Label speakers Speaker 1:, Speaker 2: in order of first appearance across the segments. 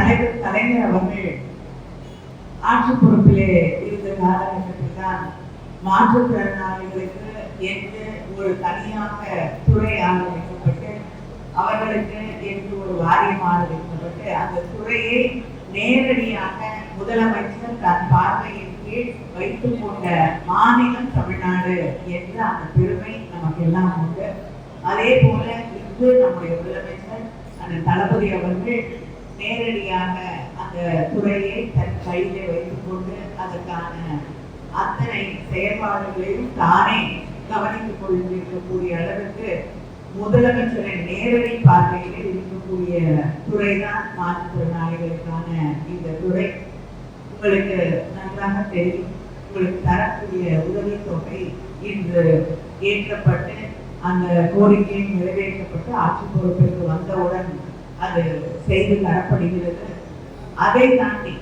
Speaker 1: தலைவர் கலைஞர் அவர்கள் ஆட்சி பொறுப்பிலே இருந்த காலகட்டத்தில் தான் மாற்றுத்திறனாளிகளுக்கு என்று ஒரு தனியாக துறை ஆரம்பிக்கப்பட்டு அவர்களுக்கு என்று ஒரு வாரியம் ஆரம்பிக்கப்பட்டு அந்த துறையை நேரடியாக முதலமைச்சர் தன் பார்வையின் கீழ் வைத்துக் கொண்ட மாநிலம் தமிழ்நாடு என்ற அந்த பெருமை நமக்கு எல்லாம் உண்டு. அதே போல இன்று நம்முடைய முதலமைச்சர் அந்த தளபதி அவர்கள் நேரடியாக அந்த துறையை தன் கையிலே வைத்துக் கொண்டு அதற்கான அத்தனை செயல்பாடுகளையும் தானே கவனித்துக் கொண்டிருக்கக்கூடிய அளவுக்கு முதலமைச்சரின் நேரடி பார்வையில் இருக்கக்கூடிய துறைதான் மாற்றுத்திறனாளிகளுக்கான இந்த துறை. உங்களுக்கு நன்றாக தெரியும், உங்களுக்கு தரக்கூடிய உதவித்தொகை இன்று ஏற்றப்பட்டு அந்த கோரிக்கை நிறைவேற்றப்பட்டு ஆட்சி பொறுப்பிற்கு வந்தவுடன் அது செய்து தரப்படுகிறது. அதை தாண்டி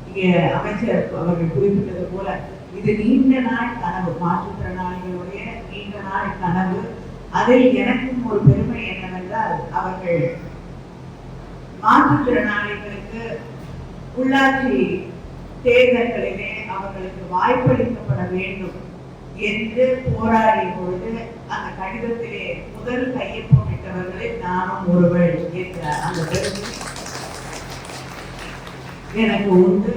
Speaker 1: இங்கே அமைச்சர் அவர்கள் குறிப்பிட்டது போல இது நீண்ட நாள் கனவு, மாற்றுத்திறனாளிகளுடைய நீண்ட நாள் கனவு. அதில் எனக்கும் ஒரு பெருமை என்னவென்றால் அவர்கள் மாற்றுத்திறனாளிகளுக்கு உள்ளாட்சி தேர்தல்களிலே அவர்களுக்கு வாய்ப்பளிக்கப்பட வேண்டும் என்று போராடிய பொழுது அந்த கடிதத்திலே முதல் கையொப்பமிட்டவர்களில் நானும் ஒருவள் என்ற அந்த பெருமை எனக்கு உண்டு.